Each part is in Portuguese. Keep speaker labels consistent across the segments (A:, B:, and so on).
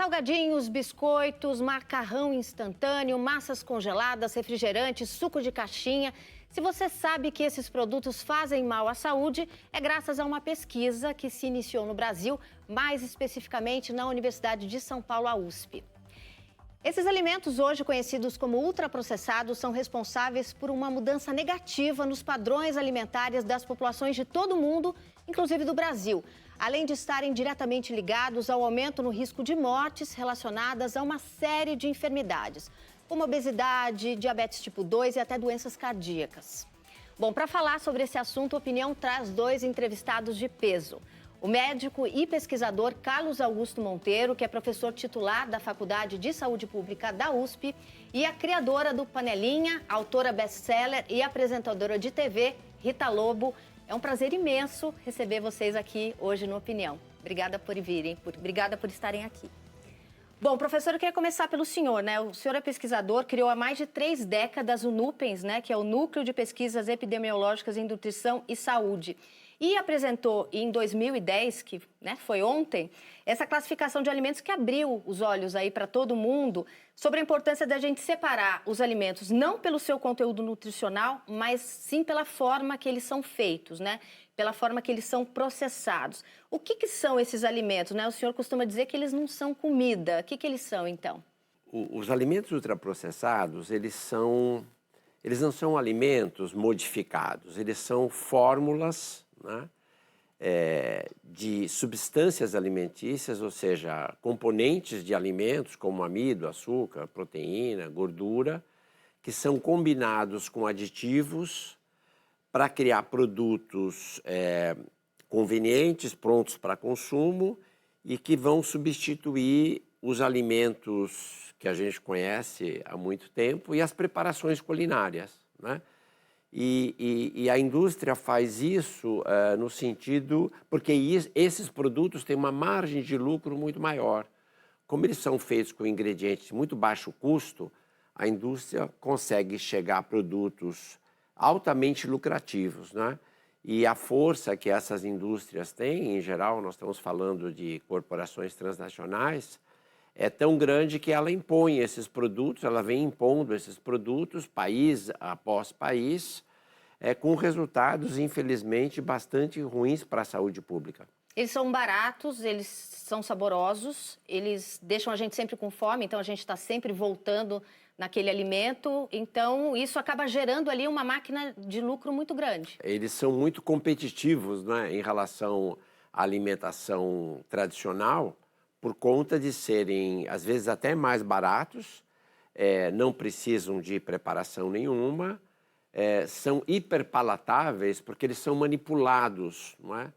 A: Salgadinhos, biscoitos, macarrão instantâneo, massas congeladas, refrigerantes, suco de caixinha. Se você sabe que esses produtos fazem mal à saúde, é graças a uma pesquisa que se iniciou no Brasil, mais especificamente na Universidade de São Paulo, a USP. Esses alimentos, hoje conhecidos como ultraprocessados, são responsáveis por uma mudança negativa nos padrões alimentares das populações de todo o mundo, inclusive do Brasil, além de estarem diretamente ligados ao aumento no risco de mortes relacionadas a uma série de enfermidades, como obesidade, diabetes tipo 2 e até doenças cardíacas. Bom, para falar sobre esse assunto, a Opinião traz dois entrevistados de peso. O médico e pesquisador Carlos Augusto Monteiro, que é professor titular da Faculdade de Saúde Pública da USP, e a criadora do Panelinha, autora best-seller e apresentadora de TV, Rita Lobo. É um prazer imenso receber vocês aqui hoje no Opinião. Obrigada por virem, obrigada por estarem aqui. Bom, professor, eu queria começar pelo senhor, né? O senhor é pesquisador, criou há mais de 3 décadas o NUPENS, né? Que é o Núcleo de Pesquisas Epidemiológicas em Nutrição e Saúde. E apresentou em 2010, que foi ontem, essa classificação de alimentos que abriu os olhos aí para todo mundo sobre a importância da gente separar os alimentos não pelo seu conteúdo nutricional, mas sim pela forma que eles são feitos, né? Pela forma que eles são processados. O que são esses alimentos, né? O senhor costuma dizer que eles não são comida. O que eles são, então?
B: Os alimentos ultraprocessados, eles não são alimentos modificados, eles são fórmulas, né, de substâncias alimentícias, ou seja, componentes de alimentos como amido, açúcar, proteína, gordura, que são combinados com aditivos para criar produtos convenientes, prontos para consumo e que vão substituir os alimentos que a gente conhece há muito tempo e as preparações culinárias, né? E a indústria faz isso no sentido... Porque esses produtos têm uma margem de lucro muito maior. Como eles são feitos com ingredientes de muito baixo custo, a indústria consegue chegar a produtos altamente lucrativos, né? E a força que essas indústrias têm, em geral, nós estamos falando de corporações transnacionais, é tão grande que ela impõe esses produtos, ela vem impondo esses produtos, país após país, com resultados, infelizmente, bastante ruins para a saúde pública.
A: Eles são baratos, eles são saborosos, eles deixam a gente sempre com fome, então a gente está sempre voltando naquele alimento, então isso acaba gerando ali uma máquina de lucro muito grande.
B: Eles são muito competitivos, né, em relação à alimentação tradicional, por conta de serem, às vezes, até mais baratos, não precisam de preparação nenhuma, são hiperpalatáveis porque eles são manipulados, não é?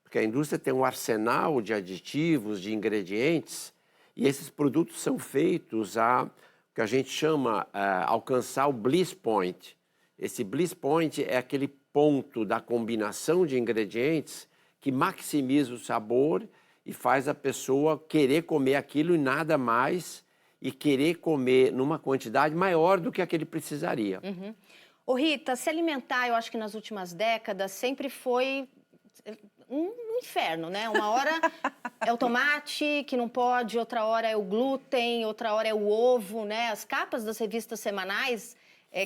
B: Porque a indústria tem um arsenal de aditivos, de ingredientes, e esses produtos são feitos o que a gente chama alcançar o bliss point. Esse bliss point é aquele ponto da combinação de ingredientes que maximiza o sabor e faz a pessoa querer comer aquilo e nada mais, e querer comer numa quantidade maior do que a que ele precisaria.
A: Uhum. Ô Rita, se alimentar, eu acho que nas últimas décadas sempre foi um inferno, né? Uma hora é o tomate que não pode, outra hora é o glúten, outra hora é o ovo, né? As capas das revistas semanais,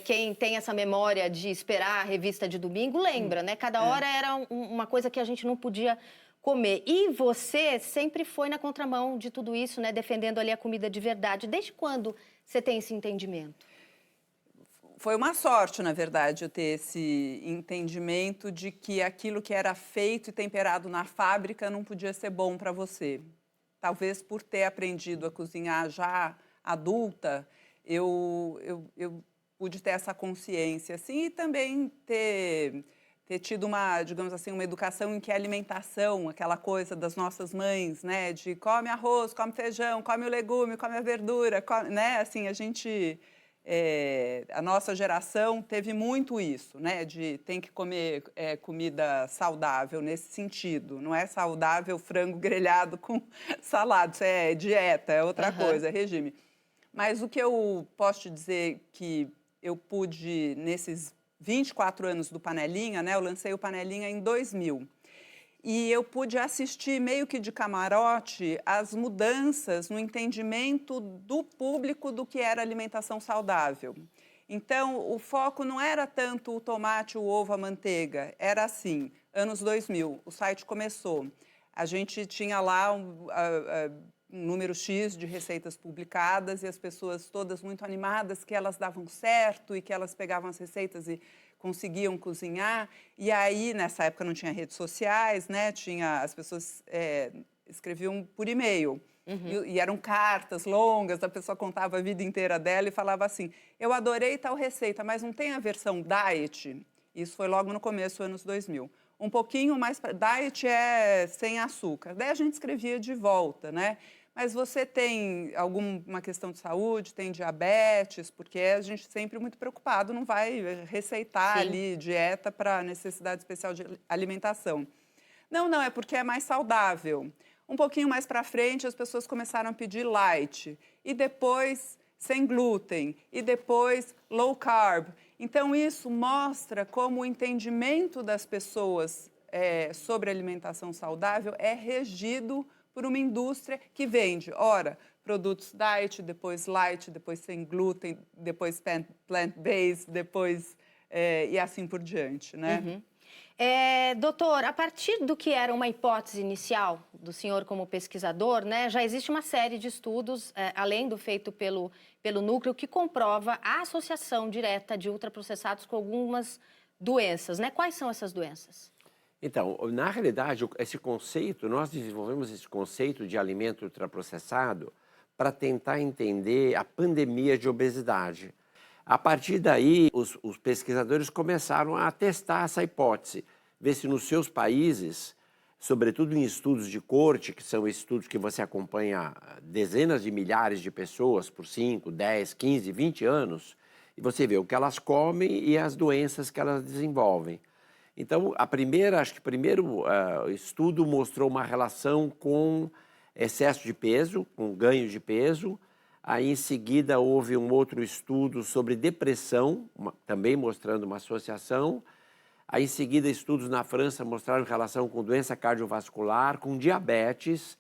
A: quem tem essa memória de esperar a revista de domingo lembra, né? Cada hora era uma coisa que a gente não podia comer. E você sempre foi na contramão de tudo isso, né? Defendendo ali a comida de verdade. Desde quando você tem esse entendimento?
C: Foi uma sorte, na verdade, eu ter esse entendimento de que aquilo que era feito e temperado na fábrica não podia ser bom para você. Talvez por ter aprendido a cozinhar já adulta, eu pude ter essa consciência, assim, e também ter tido uma, digamos assim, uma educação em que a alimentação, aquela coisa das nossas mães, né, de come arroz, come feijão, come o legume, come a verdura, né, assim, a nossa geração teve muito isso, né? De tem que comer comida saudável nesse sentido. Não é saudável frango grelhado com salada, isso é dieta, é outra coisa, é regime. Mas o que eu posso te dizer que eu pude, nesses 24 anos do Panelinha, né? Eu lancei o Panelinha em 2000. e eu pude assistir meio que de camarote as mudanças no entendimento do público do que era alimentação saudável. Então, o foco não era tanto o tomate, o ovo, a manteiga, era assim, anos 2000, o site começou. A gente tinha lá um número X de receitas publicadas e as pessoas todas muito animadas que elas davam certo e que elas pegavam as receitas e conseguiam cozinhar. E aí, nessa época, não tinha redes sociais, né? As pessoas escreviam por e-mail. E eram cartas longas, a pessoa contava a vida inteira dela e falava assim, eu adorei tal receita, mas não tem a versão diet? Isso foi logo no começo, anos 2000. Um pouquinho mais... Diet é sem açúcar. Daí a gente escrevia de volta, né? Mas você tem alguma questão de saúde, tem diabetes, porque a gente sempre muito preocupado, não vai receitar ali dieta para necessidade especial de alimentação. Não, é porque é mais saudável. Um pouquinho mais para frente, as pessoas começaram a pedir light, e depois sem glúten, e depois low carb. Então, isso mostra como o entendimento das pessoas sobre alimentação saudável é regido por uma indústria que vende, ora, produtos diet, depois light, depois sem glúten, depois plant-based, depois e assim por diante, né?
A: Doutor, a partir do que era uma hipótese inicial do senhor como pesquisador, né, já existe uma série de estudos, além do feito pelo núcleo, que comprova a associação direta de ultraprocessados com algumas doenças, né? Quais são essas doenças?
B: Então, na realidade, esse conceito, nós desenvolvemos esse conceito de alimento ultraprocessado para tentar entender a pandemia de obesidade. A partir daí, os pesquisadores começaram a testar essa hipótese, ver se nos seus países, sobretudo em estudos de corte, que são estudos que você acompanha dezenas de milhares de pessoas por 5, 10, 15, 20 anos, e você vê o que elas comem e as doenças que elas desenvolvem. Então, acho que o primeiro estudo mostrou uma relação com excesso de peso, com ganho de peso. Aí, em seguida, houve um outro estudo sobre depressão, também mostrando uma associação. Aí, em seguida, estudos na França mostraram relação com doença cardiovascular, com diabetes.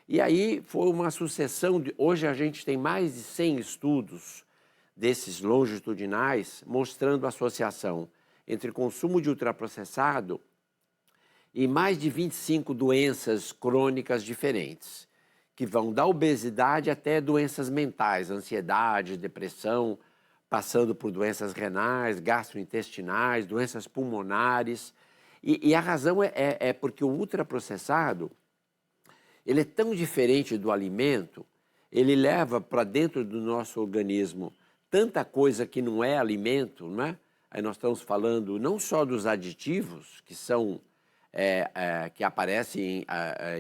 B: E aí foi uma sucessão hoje a gente tem mais de 100 estudos desses longitudinais mostrando associação entre consumo de ultraprocessado e mais de 25 doenças crônicas diferentes, que vão da obesidade até doenças mentais, ansiedade, depressão, passando por doenças renais, gastrointestinais, doenças pulmonares. E a razão é porque o ultraprocessado, ele é tão diferente do alimento, ele leva para dentro do nosso organismo tanta coisa que não é alimento, não é? Aí nós estamos falando não só dos aditivos, que são que aparecem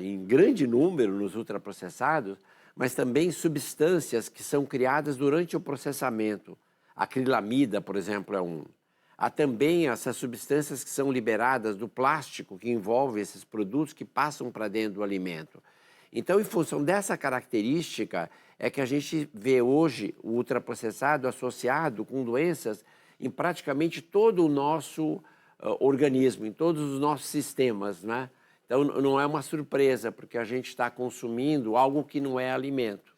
B: em grande número nos ultraprocessados, mas também substâncias que são criadas durante o processamento. A acrilamida, por exemplo, é um. Há também essas substâncias que são liberadas do plástico que envolve esses produtos que passam para dentro do alimento. Então, em função dessa característica, é que a gente vê hoje o ultraprocessado associado com doenças em praticamente todo o nosso organismo, em todos os nossos sistemas, né? Então, não é uma surpresa, porque a gente está consumindo algo que não é alimento.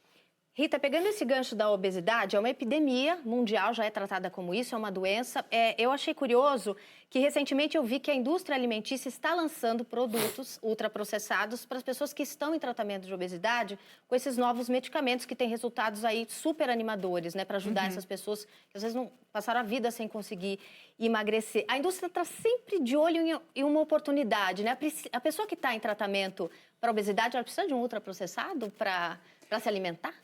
A: Rita, pegando esse gancho da obesidade, é uma epidemia mundial, já é tratada como isso, é uma doença. Eu achei curioso que recentemente eu vi que a indústria alimentícia está lançando produtos ultraprocessados para as pessoas que estão em tratamento de obesidade com esses novos medicamentos que têm resultados aí super animadores, né, para ajudar essas pessoas que às vezes não passaram a vida sem conseguir emagrecer. A indústria está sempre de olho em uma oportunidade, né? A pessoa que está em tratamento para obesidade, ela precisa de um ultraprocessado para se alimentar?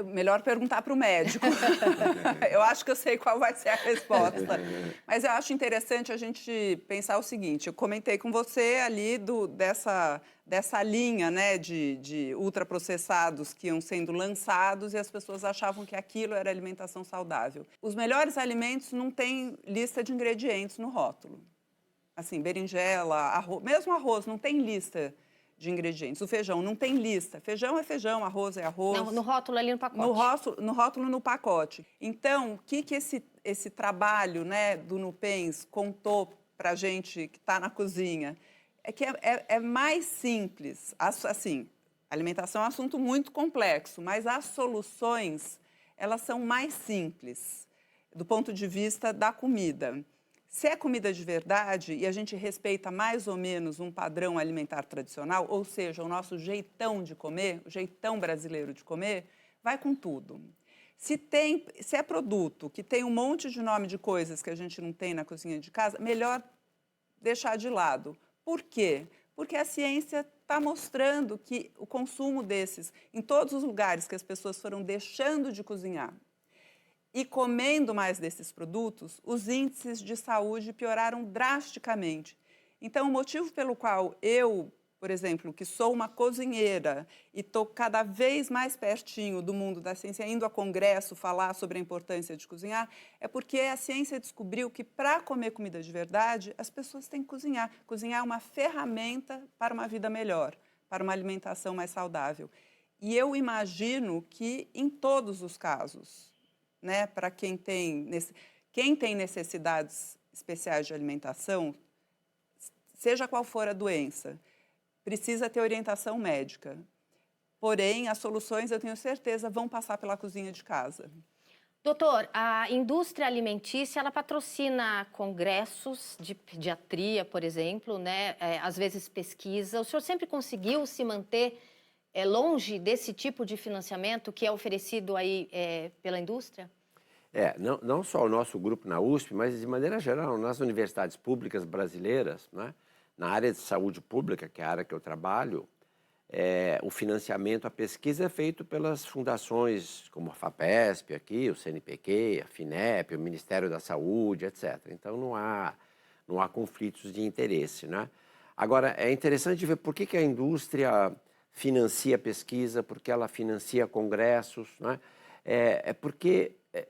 C: Melhor perguntar para o médico. Eu acho que eu sei qual vai ser a resposta. Mas eu acho interessante a gente pensar o seguinte, eu comentei com você ali dessa linha, né, de ultraprocessados que iam sendo lançados e as pessoas achavam que aquilo era alimentação saudável. Os melhores alimentos não têm lista de ingredientes no rótulo. Assim, berinjela, arroz, mesmo arroz não tem lista de ingredientes. O feijão não tem lista. Feijão é feijão, arroz é arroz.
A: Não, no rótulo ali no pacote.
C: No rótulo no pacote. Então, o que esse trabalho, né, do Nupens contou para a gente que está na cozinha? É que é mais simples. Assim, alimentação é um assunto muito complexo, mas as soluções, elas são mais simples do ponto de vista da comida. Se é comida de verdade e a gente respeita mais ou menos um padrão alimentar tradicional, ou seja, o nosso jeitão de comer, o jeitão brasileiro de comer, vai com tudo. Se é produto que tem um monte de nome de coisas que a gente não tem na cozinha de casa, melhor deixar de lado. Por quê? Porque a ciência está mostrando que o consumo desses, em todos os lugares que as pessoas foram deixando de cozinhar e comendo mais desses produtos, os índices de saúde pioraram drasticamente. Então, o motivo pelo qual eu, por exemplo, que sou uma cozinheira e estou cada vez mais pertinho do mundo da ciência, indo a congresso falar sobre a importância de cozinhar, é porque a ciência descobriu que para comer comida de verdade, as pessoas têm que cozinhar. Cozinhar é uma ferramenta para uma vida melhor, para uma alimentação mais saudável. E eu imagino que em todos os casos, né, para quem tem necessidades especiais de alimentação, seja qual for a doença, precisa ter orientação médica. Porém, as soluções, eu tenho certeza, vão passar pela cozinha de casa.
A: Doutor, a indústria alimentícia, ela patrocina congressos de pediatria, por exemplo, né? Às vezes pesquisa. O senhor sempre conseguiu se manter longe desse tipo de financiamento que é oferecido aí pela indústria?
B: Não só o nosso grupo na USP, mas de maneira geral, nas universidades públicas brasileiras, né? Na área de saúde pública, que é a área que eu trabalho, o financiamento, a pesquisa é feito pelas fundações como a FAPESP aqui, o CNPq, a FINEP, o Ministério da Saúde, etc. Então não há conflitos de interesse, né? Agora, é interessante ver por que a indústria financia pesquisa, porque ela financia congressos, né?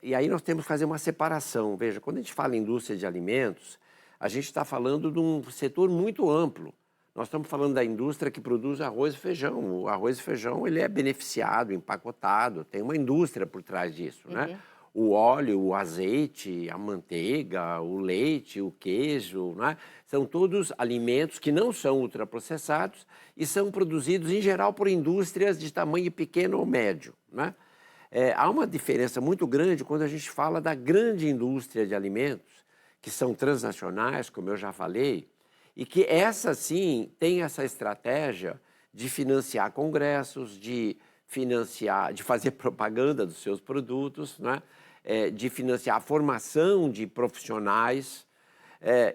B: E aí nós temos que fazer uma separação. Veja, quando a gente fala em indústria de alimentos, a gente está falando de um setor muito amplo. Nós estamos falando da indústria que produz arroz e feijão. O arroz e feijão ele é beneficiado, empacotado, tem uma indústria por trás disso, né? O óleo, o azeite, a manteiga, o leite, o queijo, né? São todos alimentos que não são ultraprocessados e são produzidos, em geral, por indústrias de tamanho pequeno ou médio, né? Há uma diferença muito grande quando a gente fala da grande indústria de alimentos, que são transnacionais, como eu já falei, e que essa sim tem essa estratégia de financiar congressos, de fazer propaganda dos seus produtos, né? De financiar a formação de profissionais.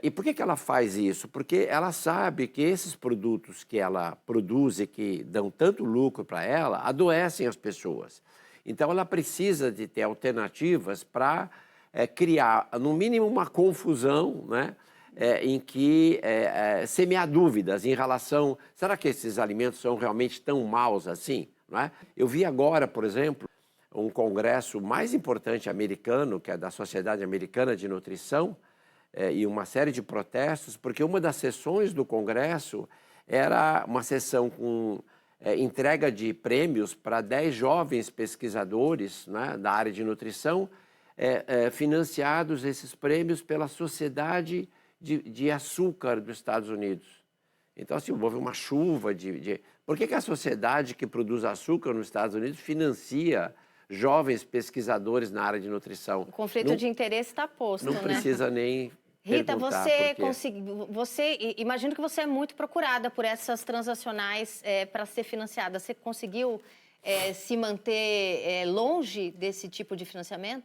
B: E por que ela faz isso? Porque ela sabe que esses produtos que ela produz e que dão tanto lucro para ela, adoecem as pessoas. Então, ela precisa de ter alternativas para criar, no mínimo, uma confusão, né? Em que semear dúvidas em relação... Será que esses alimentos são realmente tão maus assim? Não é? Eu vi agora, por exemplo, um congresso mais importante americano, que é da Sociedade Americana de Nutrição, e uma série de protestos, porque uma das sessões do congresso era uma sessão com... entrega de prêmios para 10 jovens pesquisadores, né, da área de nutrição, financiados esses prêmios pela Sociedade de Açúcar dos Estados Unidos. Então, assim, houve uma chuva de... Por que a sociedade que produz açúcar nos Estados Unidos financia jovens pesquisadores na área de nutrição?
A: O conflito de interesse está posto,
B: não
A: né?
B: Não precisa nem...
A: Rita, imagino que você é muito procurada por essas transnacionais para ser financiada. Você conseguiu se manter longe desse tipo de financiamento?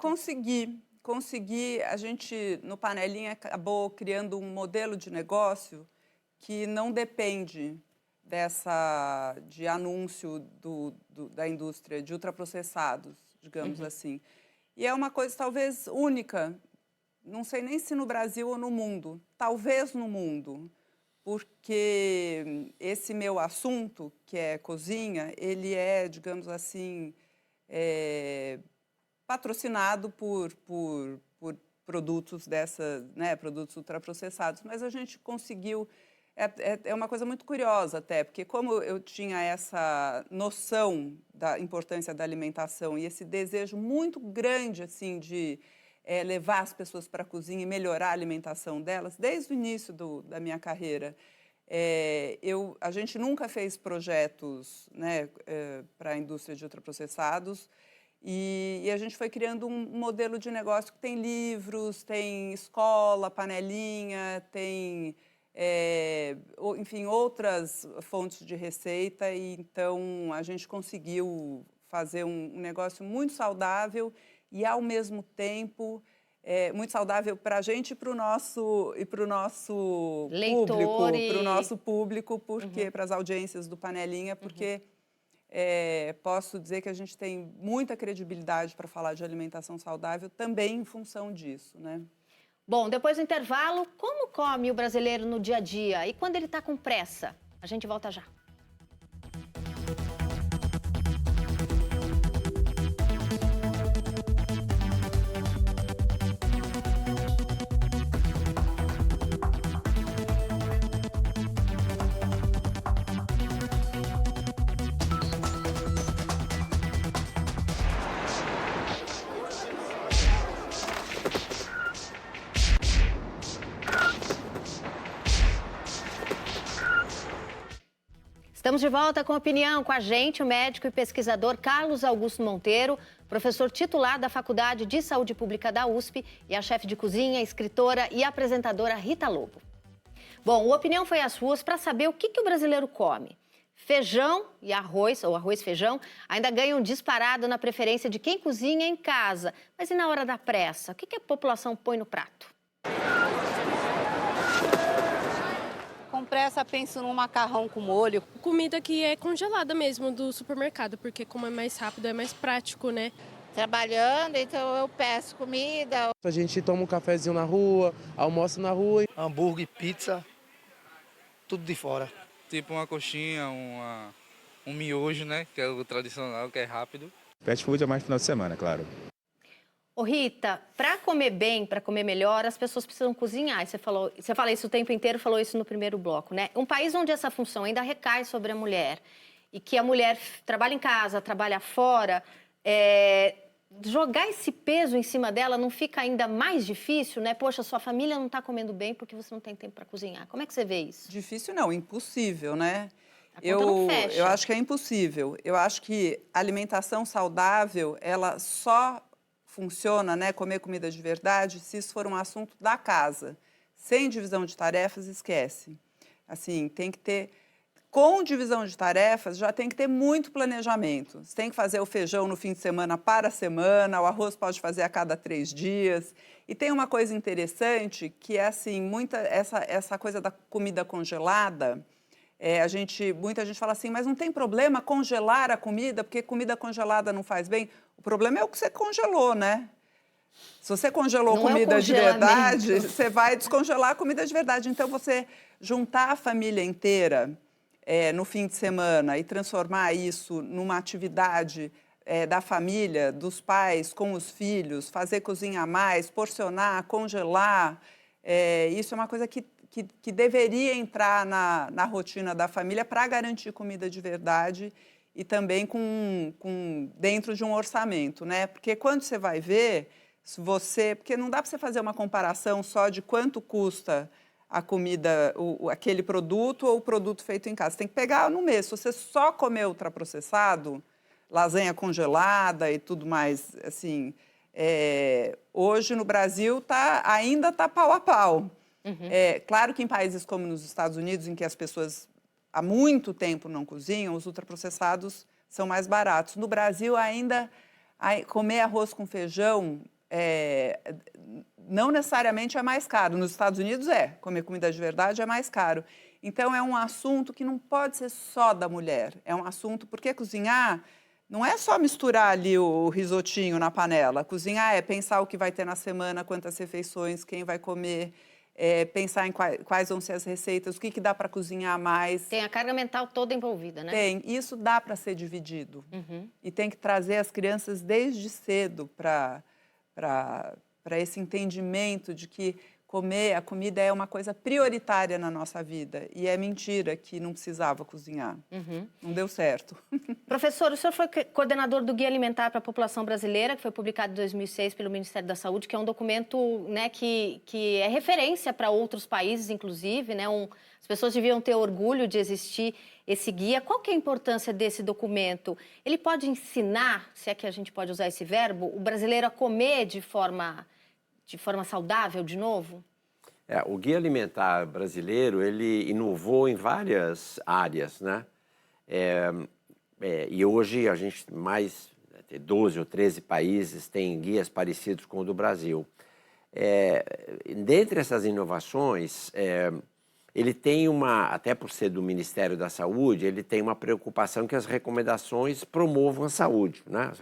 C: Consegui. A gente, no Panelinha, acabou criando um modelo de negócio que não depende de anúncio da indústria de ultraprocessados, digamos assim. E é uma coisa talvez única. Não sei nem se no Brasil ou no mundo, talvez no mundo, porque esse meu assunto, que é cozinha, ele é, digamos assim, patrocinado por produtos né, produtos ultraprocessados, mas a gente conseguiu, é uma coisa muito curiosa até, porque como eu tinha essa noção da importância da alimentação e esse desejo muito grande, assim, de levar as pessoas para a cozinha e melhorar a alimentação delas, desde o início da minha carreira, A gente nunca fez projetos, né, para a indústria de ultraprocessados e a gente foi criando um modelo de negócio que tem livros, tem escola, panelinha, tem, enfim, outras fontes de receita. E então, a gente conseguiu fazer um negócio muito saudável e, ao mesmo tempo, muito saudável para a gente e para o nosso
A: Leitor
C: público, para o nosso público, porque para as audiências do Panelinha, porque posso dizer que a gente tem muita credibilidade para falar de alimentação saudável também em função disso, né?
A: Bom, depois do intervalo, como come o brasileiro no dia a dia e quando ele está com pressa? A gente volta já. Estamos de volta com opinião com a gente, o médico e pesquisador Carlos Augusto Monteiro, professor titular da Faculdade de Saúde Pública da USP, e a chefe de cozinha, escritora e apresentadora Rita Lobo. Bom, o opinião foi às ruas para saber o que o brasileiro come. Feijão e arroz, ou arroz-feijão, ainda ganham disparado na preferência de quem cozinha em casa. Mas e na hora da pressa? O que a população põe no prato?
D: Com pressa, penso num macarrão com molho.
E: Comida que é congelada mesmo do supermercado, porque como é mais rápido, é mais prático, né?
F: Trabalhando, então eu peço comida.
G: A gente toma um cafezinho na rua, almoça na rua.
H: Hambúrguer, pizza, tudo de fora.
I: Tipo uma coxinha, um miojo, né? Que é o tradicional, que é rápido.
J: Fast food é mais final de semana, claro.
A: Ô Rita, para comer bem, para comer melhor, as pessoas precisam cozinhar. Você fala isso o tempo inteiro, falou isso no primeiro bloco, né? Um país onde essa função ainda recai sobre a mulher e que a mulher trabalha em casa, trabalha fora, jogar esse peso em cima dela não fica ainda mais difícil, né? Poxa, sua família não está comendo bem porque você não tem tempo para cozinhar. Como é que você vê isso?
C: Difícil não, impossível, né?
A: A conta não fecha.
C: Eu acho que é impossível. Eu acho que a alimentação saudável, ela só funciona, né, comer comida de verdade, se isso for um assunto da casa. Sem divisão de tarefas, esquece. Assim, tem que ter... Com divisão de tarefas, já tem que ter muito planejamento. Você tem que fazer o feijão no fim de semana para a semana, o arroz pode fazer a cada 3 dias. E tem uma coisa interessante, que é assim, essa coisa da comida congelada. Muita gente fala assim, mas não tem problema congelar a comida, porque comida congelada não faz bem. O problema é o que você congelou, né? Se você congelou comida de verdade, você vai descongelar a comida de verdade. Então, você juntar a família inteira no fim de semana e transformar isso numa atividade da família, dos pais com os filhos, fazer cozinhar mais, porcionar, congelar, isso é uma coisa que deveria entrar na rotina da família para garantir comida de verdade e também dentro de um orçamento, né? Porque quando você vai ver, porque não dá para você fazer uma comparação só de quanto custa a comida, aquele produto ou o produto feito em casa. Você tem que pegar no mês. Se você só comer ultraprocessado, lasanha congelada e tudo mais, assim, hoje no Brasil ainda está pau a pau. Uhum. Claro que em países como nos Estados Unidos, em que as pessoas há muito tempo não cozinham, os ultraprocessados são mais baratos. No Brasil, ainda comer arroz com feijão não necessariamente é mais caro. Nos Estados Unidos comer comida de verdade é mais caro. Então, é um assunto que não pode ser só da mulher. É um assunto, porque cozinhar não é só misturar ali o risotinho na panela. Cozinhar é pensar o que vai ter na semana, quantas refeições, quem vai comer, pensar em quais vão ser as receitas, o que dá para cozinhar mais.
A: Tem a carga mental toda envolvida, né?
C: Tem. Isso dá para ser dividido. Uhum. E tem que trazer as crianças desde cedo para esse entendimento de que comer, a comida é uma coisa prioritária na nossa vida. E é mentira que não precisava cozinhar. Não deu certo.
A: Professor, o senhor foi coordenador do Guia Alimentar para a População Brasileira, que foi publicado em 2006 pelo Ministério da Saúde, que é um documento, né, que é referência para outros países, inclusive, né? As pessoas deviam ter orgulho de existir esse guia. Qual que é a importância desse documento? Ele pode ensinar, se é que a gente pode usar esse verbo, o brasileiro a comer de forma saudável de novo?
B: O Guia Alimentar Brasileiro, ele inovou em várias áreas, né? E hoje a gente, mais de 12 ou 13 países, tem guias parecidos com o do Brasil. Dentre essas inovações, ele tem até por ser do Ministério da Saúde, ele tem uma preocupação que as recomendações promovam a saúde, né?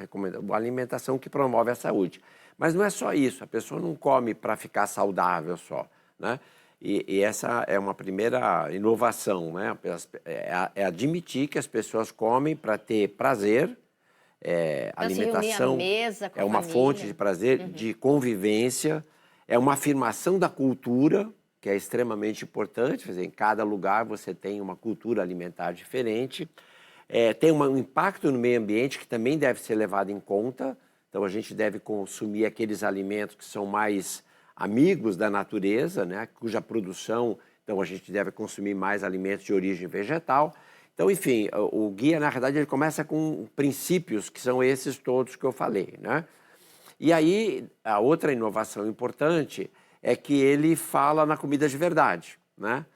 B: A alimentação que promove a saúde. Mas não é só isso, a pessoa não come para ficar saudável só, né? E essa é uma primeira inovação, né? É admitir que as pessoas comem para ter prazer, alimentação
A: mesa, com
B: é uma fonte de prazer, de convivência, é uma afirmação da cultura, que é extremamente importante. Quer dizer, em cada lugar você tem uma cultura alimentar diferente, tem um impacto no meio ambiente que também deve ser levado em conta. Então, a gente deve consumir aqueles alimentos que são mais amigos da natureza, né? Cuja produção, então, a gente deve consumir mais alimentos de origem vegetal. Então, enfim, o guia, na verdade, ele começa com princípios que são esses todos que eu falei, né? E aí, a outra inovação importante é que ele fala na comida de verdade, né?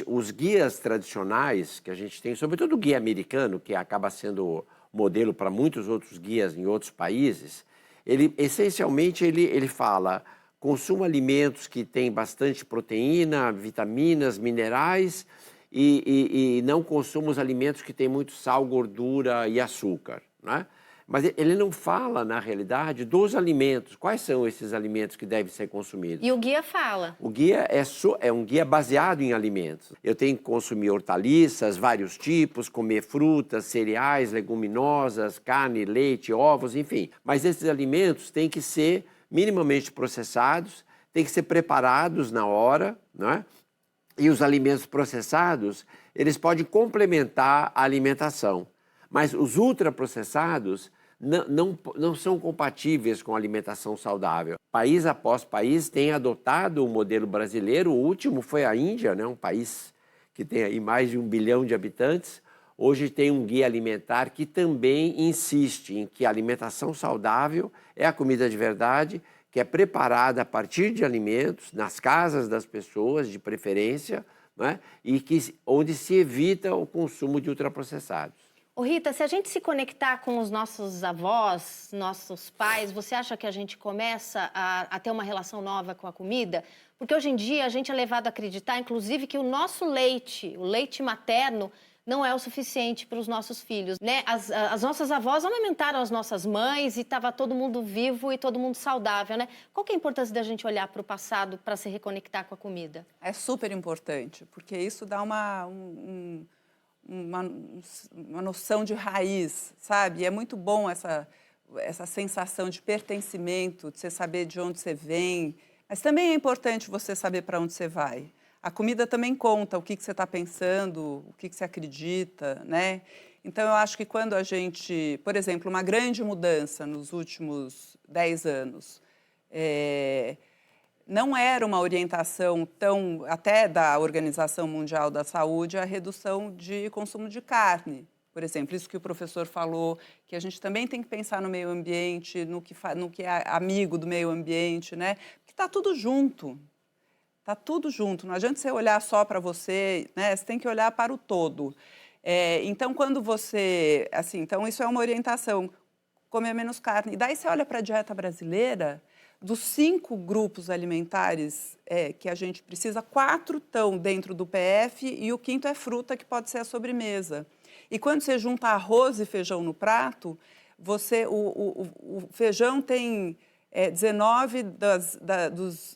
B: Os guias tradicionais que a gente tem, sobretudo o guia americano, que acaba sendo modelo para muitos outros guias em outros países, essencialmente ele fala: consuma alimentos que têm bastante proteína, vitaminas, minerais e não consuma os alimentos que têm muito sal, gordura e açúcar, né? Mas ele não fala, na realidade, dos alimentos. Quais são esses alimentos que devem ser consumidos?
A: E o guia fala.
B: O guia é um guia baseado em alimentos. Eu tenho que consumir hortaliças, vários tipos, comer frutas, cereais, leguminosas, carne, leite, ovos, enfim. Mas esses alimentos têm que ser minimamente processados, têm que ser preparados na hora, né? E os alimentos processados, eles podem complementar a alimentação. Mas os ultraprocessados não são compatíveis com a alimentação saudável. País após país tem adotado o modelo brasileiro. O último foi a Índia, né? Um país que tem aí mais de 1 bilhão de habitantes. Hoje tem um guia alimentar que também insiste em que a alimentação saudável é a comida de verdade, que é preparada a partir de alimentos, nas casas das pessoas, de preferência, né? E onde se evita o consumo de ultraprocessados.
A: Ô Rita, se a gente se conectar com os nossos avós, nossos pais, você acha que a gente começa a ter uma relação nova com a comida? Porque hoje em dia a gente é levado a acreditar, inclusive, que o nosso leite, o leite materno, não é o suficiente para os nossos filhos, né? As nossas avós amamentaram as nossas mães e estava todo mundo vivo e todo mundo saudável, né? Qual que é a importância da gente olhar para o passado para se reconectar com a comida?
C: É super importante, porque isso dá uma noção de raiz, sabe? E é muito bom essa sensação de pertencimento, de você saber de onde você vem. Mas também é importante você saber para onde você vai. A comida também conta o que você está pensando, o que você acredita, né? Então, eu acho que quando a gente... Por exemplo, uma grande mudança nos últimos 10 anos... não era uma orientação até da Organização Mundial da Saúde, a redução de consumo de carne. Por exemplo, isso que o professor falou, que a gente também tem que pensar no meio ambiente, no que é amigo do meio ambiente, né? Porque está tudo junto. Está tudo junto. Não adianta você olhar só para você, né? Você tem que olhar para o todo. Então, quando você... então, isso é uma orientação, comer menos carne. E daí você olha para a dieta brasileira... Dos 5 grupos alimentares que a gente precisa, 4 estão dentro do PF e o 5º é fruta, que pode ser a sobremesa. E quando você junta arroz e feijão no prato, o feijão tem 19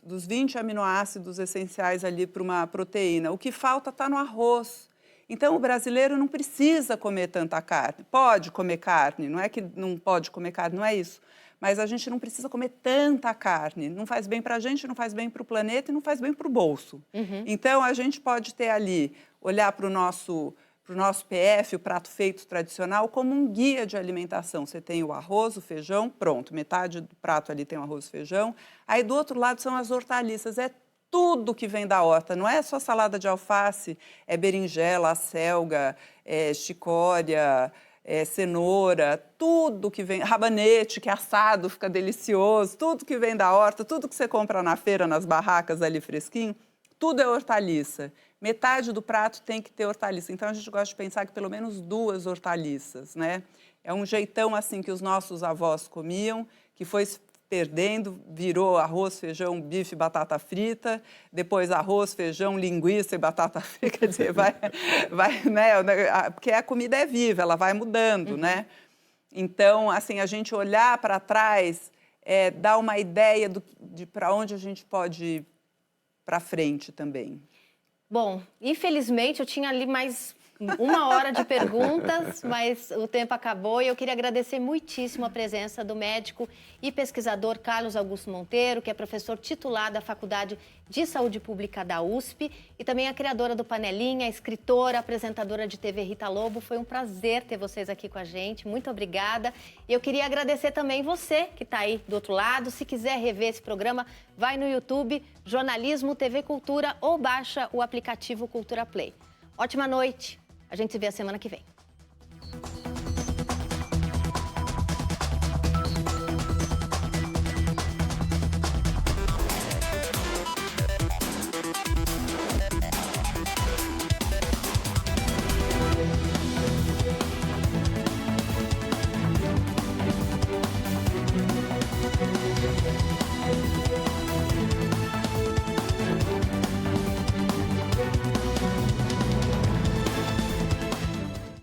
C: dos 20 aminoácidos essenciais ali para uma proteína. O que falta está no arroz. Então, o brasileiro não precisa comer tanta carne. Pode comer carne, não é que não pode comer carne, não é isso. mas a gente não precisa comer tanta carne. Não faz bem para a gente, não faz bem para o planeta e não faz bem para o bolso. Então, a gente pode ter ali, olhar para o nosso PF, o prato feito tradicional, como um guia de alimentação. Você tem o arroz, o feijão, pronto, metade do prato ali tem o arroz e feijão. Aí, do outro lado, são as hortaliças. É tudo que vem da horta, não é só salada de alface, é berinjela, acelga, é chicória, cenoura, tudo que vem, rabanete, que é assado, fica delicioso, tudo que vem da horta, tudo que você compra na feira, nas barracas ali fresquinho, tudo é hortaliça. Metade do prato tem que ter hortaliça. Então, a gente gosta de pensar que pelo menos 2 hortaliças, né? É um jeitão assim que os nossos avós comiam, que foi perdendo, virou arroz, feijão, bife, batata frita, depois arroz, feijão, linguiça e batata frita, quer dizer, vai, né? Porque a comida é viva, ela vai mudando, né? Então, assim, a gente olhar para trás, dá uma ideia de para onde a gente pode ir para frente também.
A: Bom, infelizmente eu tinha ali mais 1 hora de perguntas, mas o tempo acabou e eu queria agradecer muitíssimo a presença do médico e pesquisador Carlos Augusto Monteiro, que é professor titular da Faculdade de Saúde Pública da USP e também a criadora do Panelinha, escritora, apresentadora de TV Rita Lobo. Foi um prazer ter vocês aqui com a gente, muito obrigada. E eu queria agradecer também você que está aí do outro lado. Se quiser rever esse programa, vai no YouTube, Jornalismo TV Cultura ou baixa o aplicativo Cultura Play. Ótima noite, a gente se vê a semana que vem.